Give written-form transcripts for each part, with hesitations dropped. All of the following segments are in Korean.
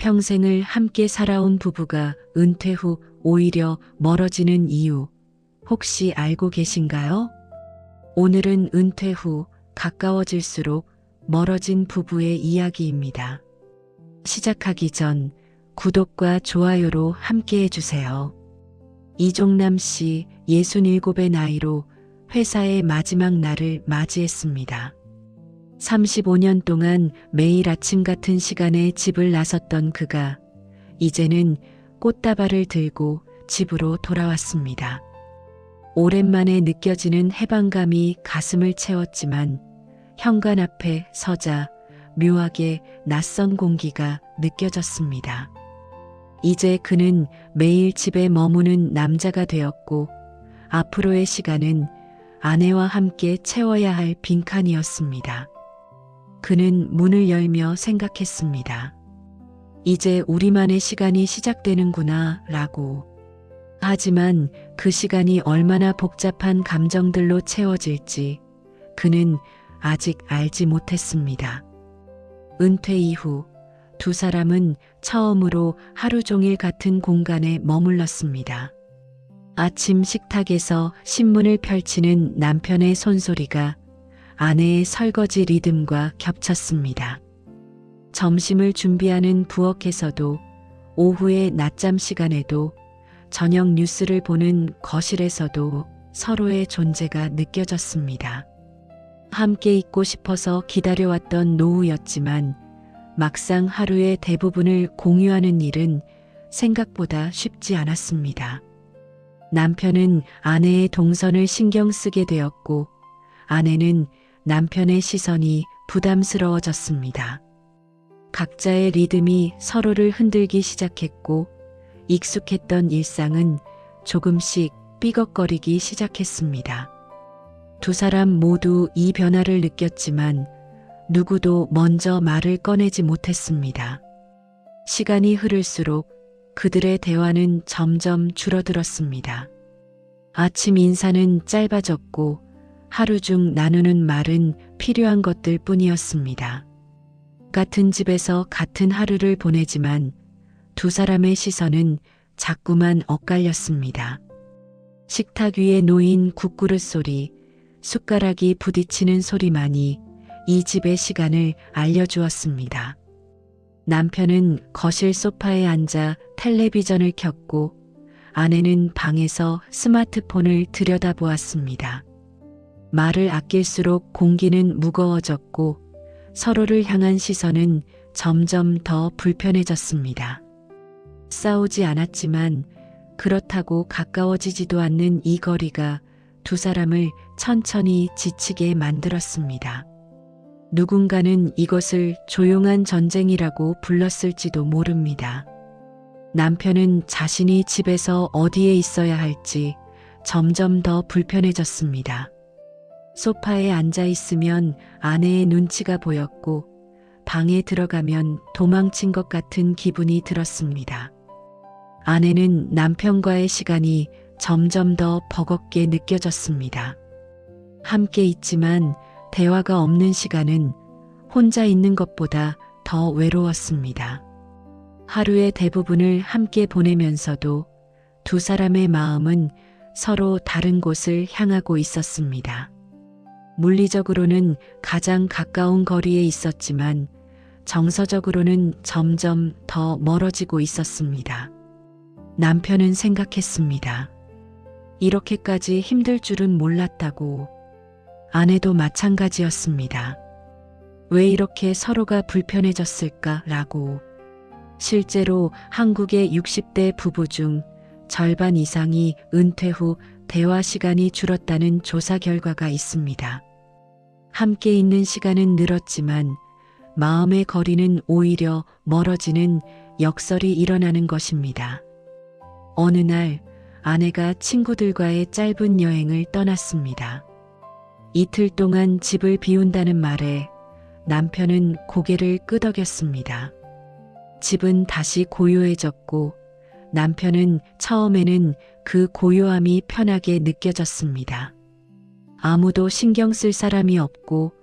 평생을 함께 살아온 부부가 은퇴 후 오히려 멀어지는 이유 혹시 알고 계신가요? 오늘은 은퇴 후 가까워질수록 멀어진 부부의 이야기입니다. 시작하기 전 구독과 좋아요로 함께 해주세요. 이종남 씨 67의 나이로 회사의 마지막 날을 맞이했습니다. 35년 동안 매일 아침 같은 시간에 집을 나섰던 그가 이제는 꽃다발을 들고 집으로 돌아왔습니다. 오랜만에 느껴지는 해방감이 가슴을 채웠지만 현관 앞에 서자 묘하게 낯선 공기가 느껴졌습니다. 이제 그는 매일 집에 머무는 남자가 되었고 앞으로의 시간은 아내와 함께 채워야 할 빈칸이었습니다. 그는 문을 열며 생각했습니다. 이제 우리만의 시간이 시작되는구나 라고. 하지만 그 시간이 얼마나 복잡한 감정들로 채워질지 그는 아직 알지 못했습니다. 은퇴 이후 두 사람은 처음으로 하루 종일 같은 공간에 머물렀습니다. 아침 식탁에서 신문을 펼치는 남편의 손소리가 아내의 설거지 리듬과 겹쳤습니다. 점심을 준비하는 부엌에서도 오후의 낮잠 시간에도 저녁 뉴스를 보는 거실에서도 서로의 존재가 느껴졌습니다. 함께 있고 싶어서 기다려왔던 노후였지만 막상 하루의 대부분을 공유하는 일은 생각보다 쉽지 않았습니다. 남편은 아내의 동선을 신경 쓰게 되었고 아내는 남편의 시선이 부담스러워졌습니다. 각자의 리듬이 서로를 흔들기 시작했고 익숙했던 일상은 조금씩 삐걱거리기 시작했습니다. 두 사람 모두 이 변화를 느꼈지만 누구도 먼저 말을 꺼내지 못했습니다. 시간이 흐를수록 그들의 대화는 점점 줄어들었습니다. 아침 인사는 짧아졌고 하루 중 나누는 말은 필요한 것들 뿐이었습니다. 같은 집에서 같은 하루를 보내지만 두 사람의 시선은 자꾸만 엇갈렸습니다. 식탁 위에 놓인 국그릇 소리, 숟가락이 부딪히는 소리만이 이 집의 시간을 알려주었습니다. 남편은 거실 소파에 앉아 텔레비전을 켰고 아내는 방에서 스마트폰을 들여다보았습니다. 말을 아낄수록 공기는 무거워졌고 서로를 향한 시선은 점점 더 불편해졌습니다. 싸우지 않았지만 그렇다고 가까워지지도 않는 이 거리가 두 사람을 천천히 지치게 만들었습니다. 누군가는 이것을 조용한 전쟁이라고 불렀을지도 모릅니다. 남편은 자신이 집에서 어디에 있어야 할지 점점 더 불편해졌습니다. 소파에 앉아 있으면 아내의 눈치가 보였고 방에 들어가면 도망친 것 같은 기분이 들었습니다. 아내는 남편과의 시간이 점점 더 버겁게 느껴졌습니다. 함께 있지만 대화가 없는 시간은 혼자 있는 것보다 더 외로웠습니다. 하루의 대부분을 함께 보내면서도 두 사람의 마음은 서로 다른 곳을 향하고 있었습니다. 물리적으로는 가장 가까운 거리에 있었지만 정서적으로는 점점 더 멀어지고 있었습니다. 남편은 생각했습니다. 이렇게까지 힘들 줄은 몰랐다고. 아내도 마찬가지였습니다. 왜 이렇게 서로가 불편해졌을까라고. 실제로 한국의 60대 부부 중 절반 이상이 은퇴 후 대화 시간이 줄었다는 조사 결과가 있습니다. 함께 있는 시간은 늘었지만 마음의 거리는 오히려 멀어지는 역설이 일어나는 것입니다. 어느 날 아내가 친구들과의 짧은 여행을 떠났습니다. 이틀 동안 집을 비운다는 말에 남편은 고개를 끄덕였습니다. 집은 다시 고요해졌고 남편은 처음에는 그 고요함이 편하게 느껴졌습니다. 아무도 신경 쓸 사람이 없고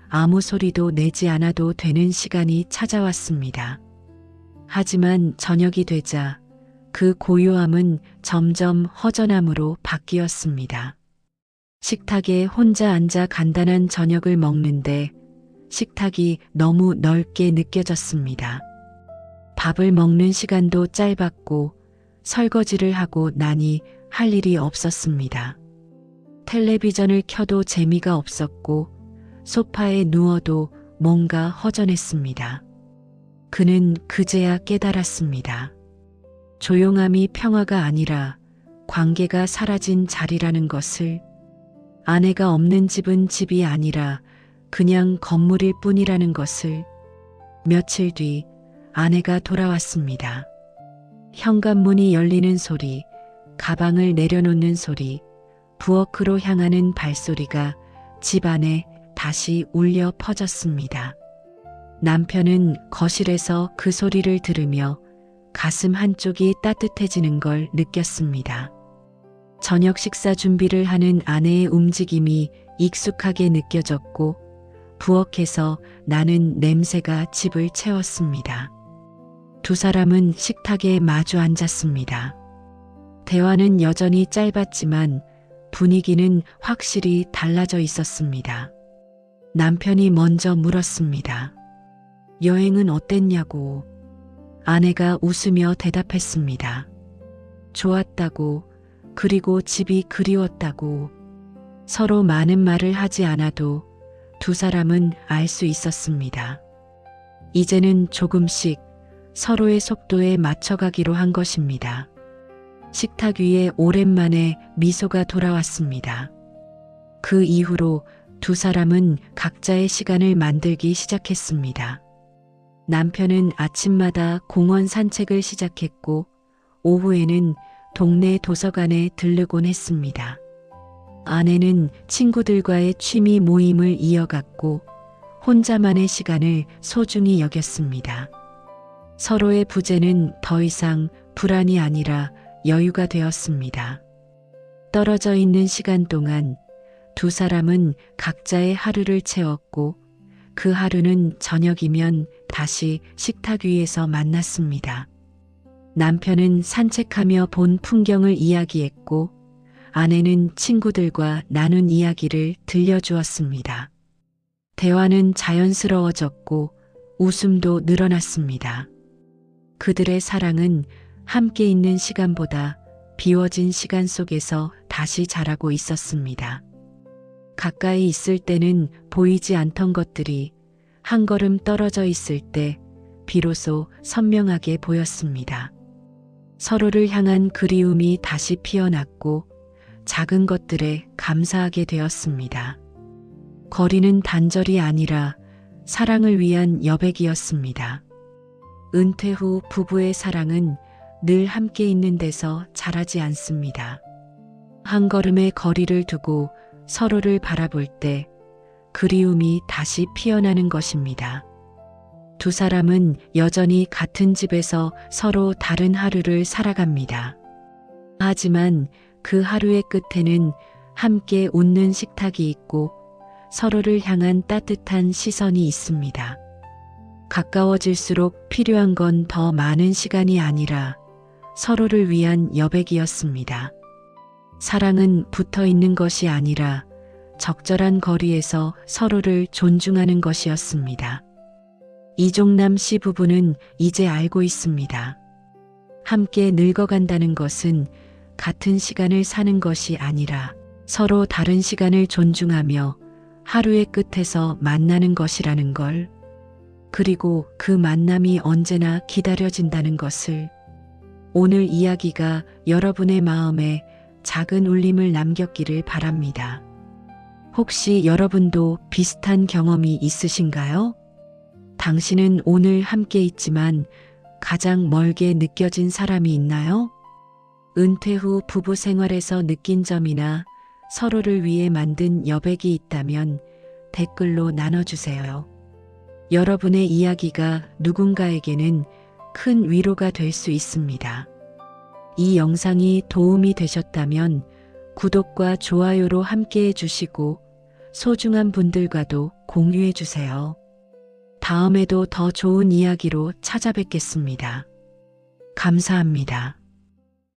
아무 소리도 내지 않아도 되는 시간이 찾아왔습니다. 하지만 저녁이 되자 그 고요함은 점점 허전함으로 바뀌었습니다. 식탁에 혼자 앉아 간단한 저녁을 먹는데 식탁이 너무 넓게 느껴졌습니다. 밥을 먹는 시간도 짧았고 설거지를 하고 나니 할 일이 없었습니다. 텔레비전을 켜도 재미가 없었고 소파에 누워도 뭔가 허전했습니다. 그는 그제야 깨달았습니다. 조용함이 평화가 아니라 관계가 사라진 자리라는 것을, 아내가 없는 집은 집이 아니라 그냥 건물일 뿐이라는 것을. 며칠 뒤 아내가 돌아왔습니다. 현관문이 열리는 소리, 가방을 내려놓는 소리, 부엌으로 향하는 발소리가 집 안에 다시 울려 퍼졌습니다. 남편은 거실에서 그 소리를 들으며 가슴 한쪽이 따뜻해지는 걸 느꼈습니다. 저녁 식사 준비를 하는 아내의 움직임이 익숙하게 느껴졌고 부엌에서 나는 냄새가 집을 채웠습니다. 두 사람은 식탁에 마주 앉았습니다. 대화는 여전히 짧았지만 분위기는 확실히 달라져 있었습니다. 남편이 먼저 물었습니다. 여행은 어땠냐고. 아내가 웃으며 대답했습니다. 좋았다고, 그리고 집이 그리웠다고. 서로 많은 말을 하지 않아도 두 사람은 알 수 있었습니다. 이제는 조금씩 서로의 속도에 맞춰가기로 한 것입니다. 식탁 위에 오랜만에 미소가 돌아왔습니다. 그 이후로 두 사람은 각자의 시간을 만들기 시작했습니다. 남편은 아침마다 공원 산책을 시작했고 오후에는 동네 도서관에 들르곤 했습니다. 아내는 친구들과의 취미 모임을 이어갔고 혼자만의 시간을 소중히 여겼습니다. 서로의 부재는 더 이상 불안이 아니라 여유가 되었습니다. 떨어져 있는 시간 동안 두 사람은 각자의 하루를 채웠고 그 하루는 저녁이면 다시 식탁 위에서 만났습니다. 남편은 산책하며 본 풍경을 이야기했고 아내는 친구들과 나눈 이야기를 들려주었습니다. 대화는 자연스러워졌고 웃음도 늘어났습니다. 그들의 사랑은 함께 있는 시간보다 비워진 시간 속에서 다시 자라고 있었습니다. 가까이 있을 때는 보이지 않던 것들이 한 걸음 떨어져 있을 때 비로소 선명하게 보였습니다. 서로를 향한 그리움이 다시 피어났고 작은 것들에 감사하게 되었습니다. 거리는 단절이 아니라 사랑을 위한 여백이었습니다. 은퇴 후 부부의 사랑은 늘 함께 있는 데서 자라지 않습니다. 한 걸음의 거리를 두고 서로를 바라볼 때 그리움이 다시 피어나는 것입니다. 두 사람은 여전히 같은 집에서 서로 다른 하루를 살아갑니다. 하지만 그 하루의 끝에는 함께 웃는 식탁이 있고 서로를 향한 따뜻한 시선이 있습니다. 가까워질수록 필요한 건 더 많은 시간이 아니라 서로를 위한 여백이었습니다. 사랑은 붙어 있는 것이 아니라 적절한 거리에서 서로를 존중하는 것이었습니다. 이종남 씨 부부는 이제 알고 있습니다. 함께 늙어간다는 것은 같은 시간을 사는 것이 아니라 서로 다른 시간을 존중하며 하루의 끝에서 만나는 것이라는 걸, 그리고 그 만남이 언제나 기다려진다는 것을. 오늘 이야기가 여러분의 마음에 작은 울림을 남겼기를 바랍니다. 혹시 여러분도 비슷한 경험이 있으신가요? 당신은 오늘 함께 있지만 가장 멀게 느껴진 사람이 있나요? 은퇴 후 부부 생활에서 느낀 점이나 서로를 위해 만든 여백이 있다면 댓글로 나눠주세요. 여러분의 이야기가 누군가에게는 큰 위로가 될 수 있습니다. 이 영상이 도움이 되셨다면 구독과 좋아요로 함께해 주시고 소중한 분들과도 공유해 주세요. 다음에도 더 좋은 이야기로 찾아뵙겠습니다. 감사합니다.